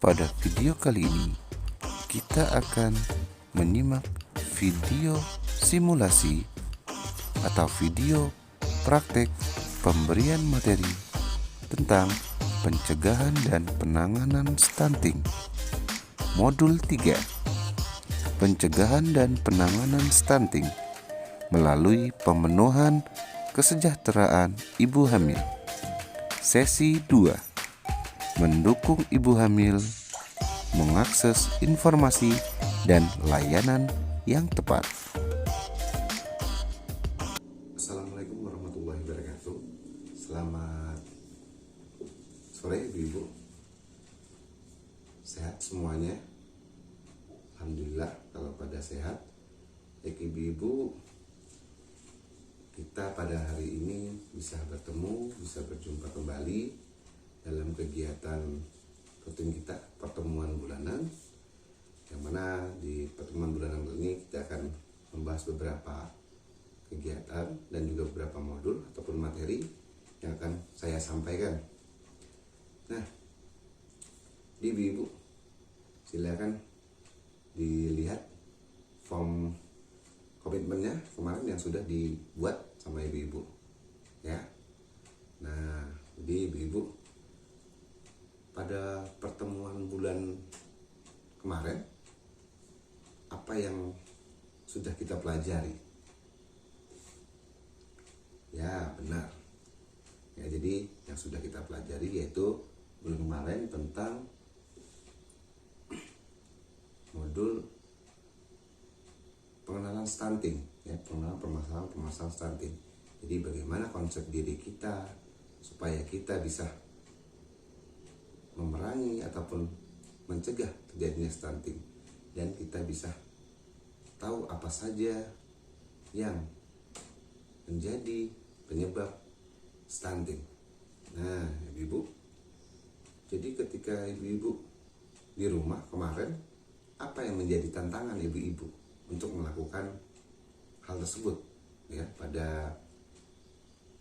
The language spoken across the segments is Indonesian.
Pada video kali ini, kita akan menyimak video simulasi atau video praktek pemberian materi tentang pencegahan dan penanganan stunting. Modul 3, pencegahan dan penanganan stunting melalui pemenuhan kesejahteraan ibu hamil. Sesi 2, mendukung ibu hamil mengakses informasi dan layanan yang tepat. Assalamualaikum warahmatullahi wabarakatuh. Selamat sore ibu-ibu. Sehat semuanya? Alhamdulillah kalau pada sehat. Baik ibu-ibu, kita pada hari ini bisa bertemu, bisa berjumpa kembali dalam kegiatan rutin kita, pertemuan bulanan, yang mana di pertemuan bulanan ini kita akan membahas beberapa kegiatan dan juga beberapa modul ataupun materi yang akan saya sampaikan. Nah, ibu-ibu, silakan dilihat form komitmennya kemarin yang sudah dibuat sama ibu-ibu, ya. Nah, jadi ibu-ibu, pada pertemuan bulan kemarin, apa yang sudah kita pelajari? Ya, benar. Ya, jadi yang sudah kita pelajari yaitu bulan kemarin tentang modul pengenalan stunting, ya, pengenalan permasalahan stunting. Jadi bagaimana konsep diri kita supaya kita bisa memerangi ataupun mencegah terjadinya stunting, dan kita bisa tahu apa saja yang menjadi penyebab stunting. Nah, ibu-ibu, jadi ketika ibu-ibu di rumah kemarin, apa yang menjadi tantangan ibu-ibu untuk melakukan hal tersebut, ya, pada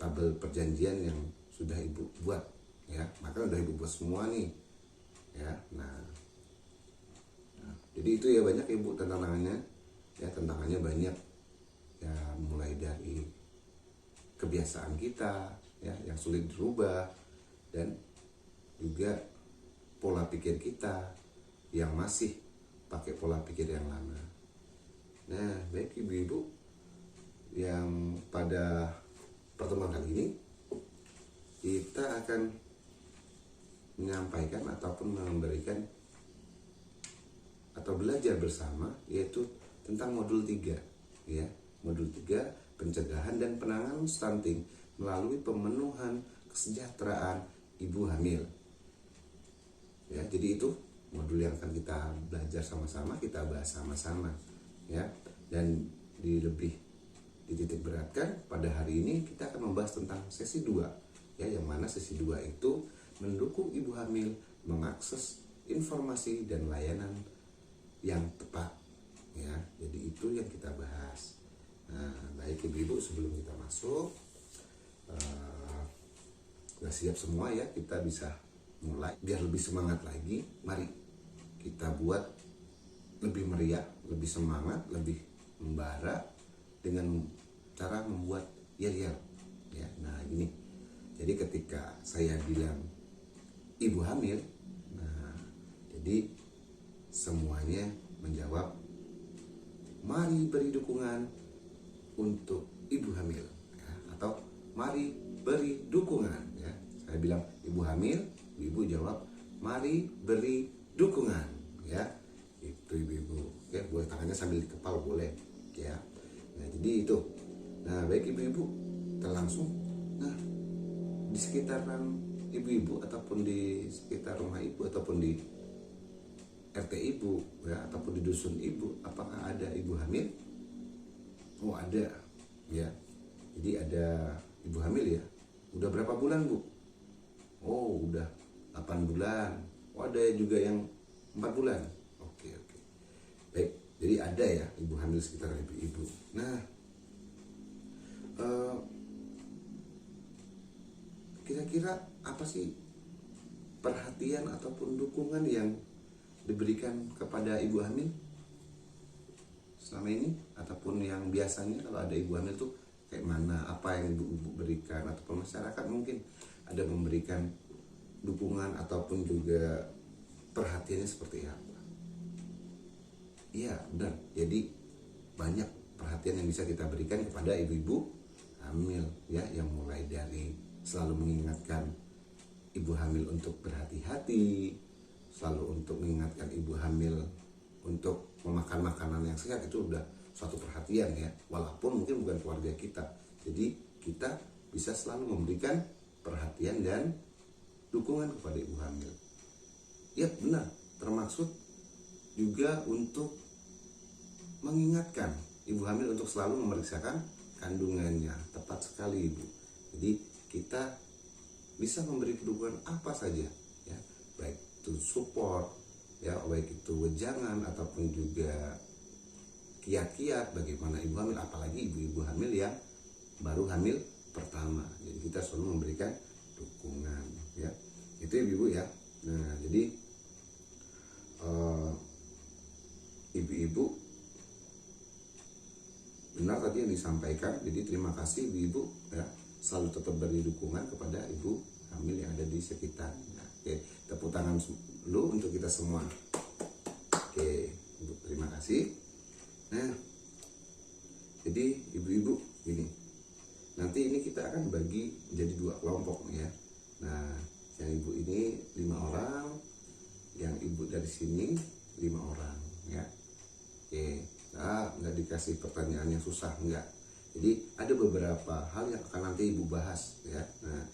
tabel perjanjian yang sudah ibu buat, ya, maka udah ibu buat semua nih, ya. Nah, jadi itu ya, banyak ibu tantangannya, ya, tantangannya banyak, ya, mulai dari kebiasaan kita, ya, yang sulit dirubah, dan juga pola pikir kita yang masih pakai pola pikir yang lama. Nah, baik ibu-ibu, yang pada pertemuan kali ini kita akan menyampaikan ataupun memberikan atau belajar bersama, yaitu tentang modul 3, ya. Modul 3, pencegahan dan penanganan stunting melalui pemenuhan kesejahteraan ibu hamil. Ya, jadi itu modul yang akan kita belajar sama-sama, kita bahas sama-sama, ya. Dan dititik beratkan pada hari ini kita akan membahas tentang sesi 2, ya, yang mana sesi 2 itu mendukung ibu hamil mengakses informasi dan layanan yang tepat, ya. Jadi itu yang kita bahas. Nah, baik ibu-ibu, sebelum kita masuk, udah siap semua, ya, kita bisa mulai. Biar lebih semangat lagi, mari kita buat lebih meriah, lebih semangat, lebih membara dengan cara membuat yel-yel, ya. Nah, gini, jadi ketika saya bilang ibu hamil, nah, jadi semuanya menjawab, mari beri dukungan untuk ibu hamil, ya, atau mari beri dukungan, ya. Saya bilang ibu hamil, ibu jawab mari beri dukungan, ya. Itu ibu-ibu, ya, boleh tangannya sambil dikepal, boleh, ya. Nah, jadi itu. Nah, baik ibu-ibu, kita langsung. Nah, di sekitaran ibu-ibu ataupun di sekitar rumah ibu ataupun di RT ibu, ya, ataupun di dusun ibu, apakah ada ibu hamil? Oh, ada, ya. Jadi ada ibu hamil, ya. Udah berapa bulan, Bu? Oh, udah 8 bulan. Oh, ada juga yang 4 bulan. Oke. Baik, jadi ada, ya, ibu hamil sekitar ibu-ibu. Nah, kira-kira apa sih perhatian ataupun dukungan yang diberikan kepada ibu hamil selama ini, ataupun yang biasanya kalau ada ibu hamil tuh kayak mana, apa yang ibu berikan, ataupun masyarakat mungkin ada memberikan dukungan ataupun juga perhatiannya seperti apa? Iya benar, jadi banyak perhatian yang bisa kita berikan kepada ibu-ibu hamil ya, yang mulai dari selalu mengingatkan ibu hamil untuk berhati-hati, selalu untuk mengingatkan ibu hamil untuk memakan makanan yang sehat. Itu udah suatu perhatian ya, walaupun mungkin bukan keluarga kita. Jadi kita bisa selalu memberikan perhatian dan dukungan kepada ibu hamil. Ya benar, termaksud juga untuk mengingatkan ibu hamil untuk selalu memeriksakan kandungannya. Tepat sekali ibu. Jadi kita bisa memberi dukungan apa saja ya, baik itu support ya, baik itu wejangan ataupun juga kiat-kiat bagaimana ibu hamil, apalagi ibu-ibu hamil yang baru hamil pertama. Jadi kita selalu memberikan dukungan ya, itu ibu-ibu ya. Nah jadi ibu-ibu benar tadi yang disampaikan. Jadi terima kasih ibu-ibu ya, selalu tetap beri dukungan kepada ibu hamil yang ada di sekitar. Nah, oke, tepuk tangan dulu untuk kita semua. Oke, ibu terima kasih. Nah, jadi ibu-ibu gini, nanti ini kita akan bagi jadi 2 kelompok ya. Nah, yang ibu ini 5 orang, yang ibu dari sini 5 orang ya. Oke, nah, nggak dikasih pertanyaan yang susah, enggak. Jadi ada beberapa hal yang akan nanti ibu bahas ya. Nah,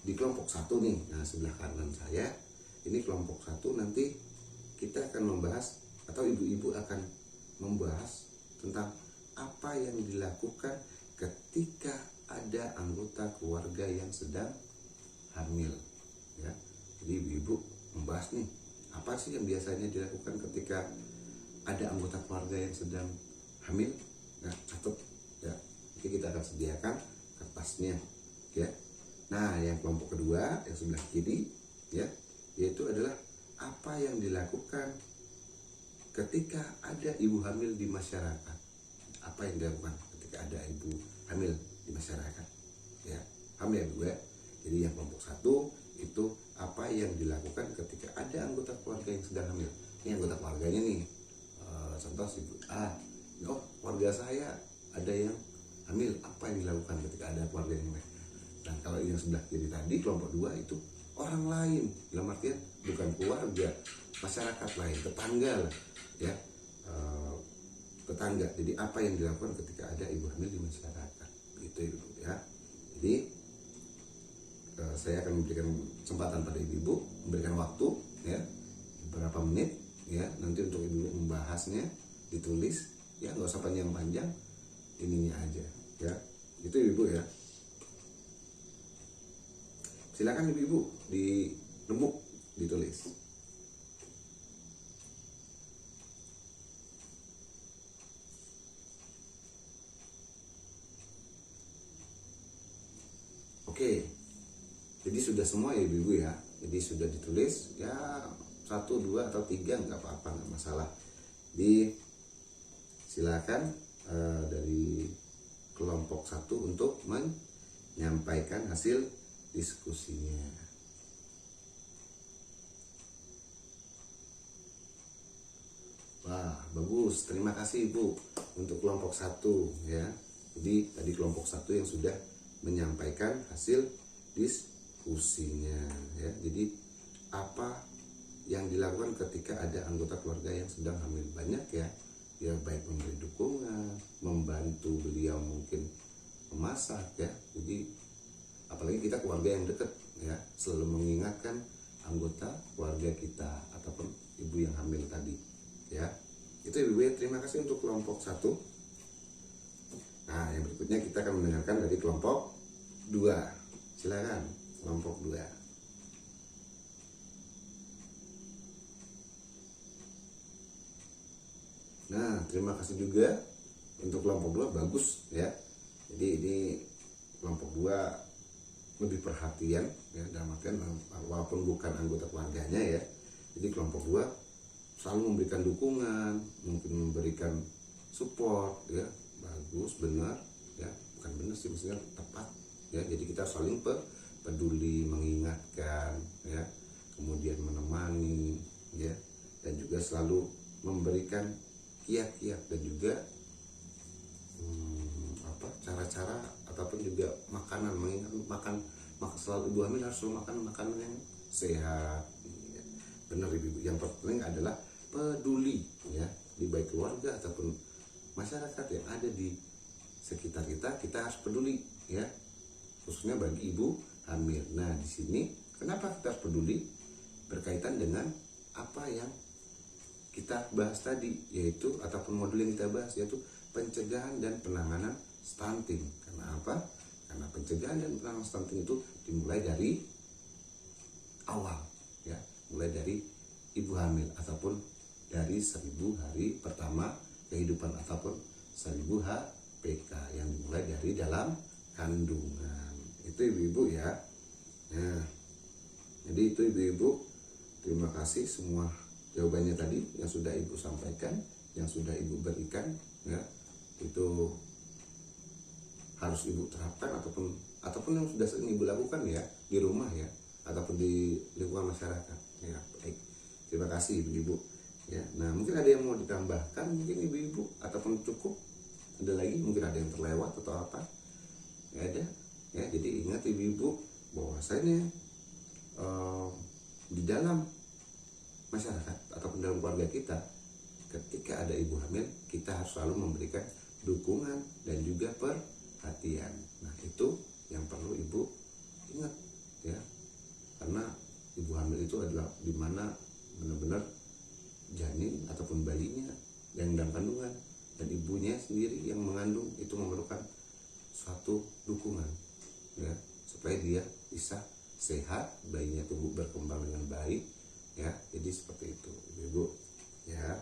di kelompok 1 nih, nah sebelah kanan saya, ini kelompok 1 nanti kita akan membahas, atau ibu-ibu akan membahas tentang apa yang dilakukan ketika ada anggota keluarga yang sedang hamil ya. Jadi ibu-ibu membahas nih, apa sih yang biasanya dilakukan ketika ada anggota keluarga yang sedang hamil. Nah, catat ya. Nanti kita akan sediakan kertasnya ya. Nah, yang kelompok kedua yang sebelah kiri ya, yaitu adalah apa yang dilakukan ketika ada ibu hamil di masyarakat. Apa yang dilakukan ketika ada ibu hamil di masyarakat ya. Paham ya Bu ya? Jadi yang kelompok 1 itu apa yang dilakukan ketika ada anggota keluarga yang sedang hamil. Ini anggota keluarganya nih, contoh ibu oh keluarga saya ada yang hamil, apa yang dilakukan ketika ada keluarga yang hamil. Dan kalau yang sebelah kiri tadi kelompok 2 itu orang lain, dalam artian bukan keluarga, masyarakat lain, tetangga lah ya, tetangga. Jadi apa yang dilakukan ketika ada ibu hamil di masyarakat, gitu ibu ya. Jadi saya akan memberikan kesempatan pada ibu-ibu, memberikan waktu ya beberapa menit ya, nanti untuk ibu membahasnya, ditulis ya, nggak usah panjang-panjang, ininya aja ya, itu ibu ya. Silakan ibu-ibu di rembuk ditulis. Oke, jadi sudah semua ya ibu-ibu ya. Jadi sudah ditulis ya, 1, 2 atau 3 nggak apa-apa, nggak masalah. Silakan dari kelompok 1 untuk menyampaikan hasil diskusinya. Wah bagus, terima kasih ibu untuk kelompok 1 ya. Jadi tadi kelompok 1 yang sudah menyampaikan hasil diskusinya ya. Jadi apa yang dilakukan ketika ada anggota keluarga yang sedang hamil. Banyak ya, ya baik memberi dukungan, membantu beliau mungkin memasak ya. Jadi apalagi kita keluarga yang dekat ya, selalu mengingatkan anggota keluarga kita ataupun ibu yang hamil tadi ya. Itu ibu ya, terima kasih untuk kelompok 1. Nah yang berikutnya kita akan mendengarkan dari kelompok 2. Silakan kelompok 2. Nah, terima kasih juga untuk kelompok 2, bagus ya. Jadi ini kelompok 2 lebih perhatian ya, dalam artian walaupun bukan anggota keluarganya ya. Jadi kelompok 2 selalu memberikan dukungan, mungkin memberikan support, ya bagus, benar, ya bukan benar sih, maksudnya tepat, ya. Jadi kita saling peduli, mengingatkan, ya, kemudian menemani, ya, dan juga selalu memberikan kiat-kiat dan juga cara-cara ataupun juga makanan, mengingat selalu ibu hamil harus selalu makan makanan yang sehat, ya. Benar ibu. Yang penting adalah peduli, ya, di baik keluarga ataupun masyarakat yang ada di sekitar kita harus peduli, ya, khususnya bagi ibu hamil. Nah, di sini kenapa kita harus peduli? Berkaitan dengan apa yang kita bahas tadi, yaitu ataupun modul yang kita bahas, yaitu pencegahan dan penanganan stunting. Karena apa? Karena pencegahan dan penanganan stunting itu dimulai dari awal, ya, mulai dari ibu hamil ataupun dari 1000 hari pertama kehidupan ataupun 1000 HPK yang dimulai dari dalam kandungan. Itu ibu-ibu, ya. Nah, jadi itu ibu-ibu, terima kasih semua jawabannya tadi yang sudah ibu sampaikan, yang sudah ibu berikan, ya. Itu harus ibu terapkan ataupun yang sudah sering ibu lakukan, ya, di rumah, ya, ataupun di lingkungan masyarakat, ya. Baik, terima kasih ibu-ibu, ya. Nah, mungkin ada yang mau ditambahkan, mungkin ibu-ibu, ataupun cukup ada lagi, mungkin ada yang terlewat atau apa, ya, ada, ya. Jadi ingat ibu-ibu bahwasanya di dalam masyarakat ataupun dalam keluarga kita, ketika ada ibu hamil, kita harus selalu memberikan dukungan dan juga perhatian. Nah, itu yang perlu ibu ingat, ya, karena ibu hamil itu adalah dimana benar-benar janin ataupun bayinya yang dalam kandungan dan ibunya sendiri yang mengandung itu memerlukan suatu dukungan, ya, supaya dia bisa sehat, bayinya tumbuh berkembang dengan baik, ya. Jadi seperti itu ibu-ibu, ya.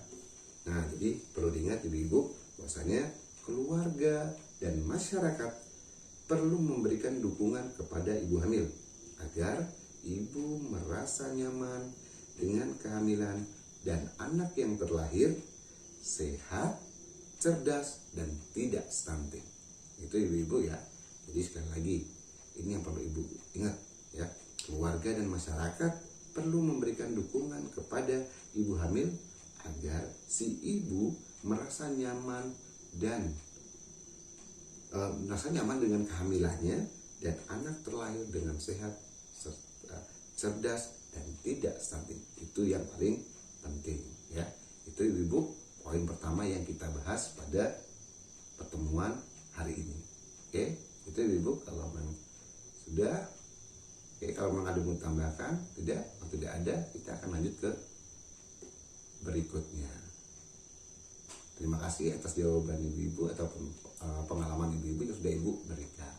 Nah, jadi perlu diingat ibu-ibu bahwasanya keluarga dan masyarakat perlu memberikan dukungan kepada ibu hamil agar ibu merasa nyaman dengan kehamilan dan anak yang terlahir sehat, cerdas, dan tidak stunting. Itu ibu-ibu, ya. Jadi sekali lagi, ini yang perlu ibu ingat, ya. Keluarga dan masyarakat perlu memberikan dukungan kepada ibu hamil agar si ibu merasa nyaman dan merasa nyaman dengan kehamilannya dan anak terlahir dengan sehat, cerdas, dan tidak stunting. Itu yang paling penting, ya. Itu ibu-ibu poin pertama yang kita bahas pada pertemuan hari ini. Oke, itu ibu-ibu. Kalau memang sudah, oke, kalau memang ada mau tambahkan, kalau tidak ada, kita akan lanjut ke berikutnya. Terima kasih atas jawaban ibu-ibu ataupun pengalaman ibu-ibu yang sudah ibu berikan.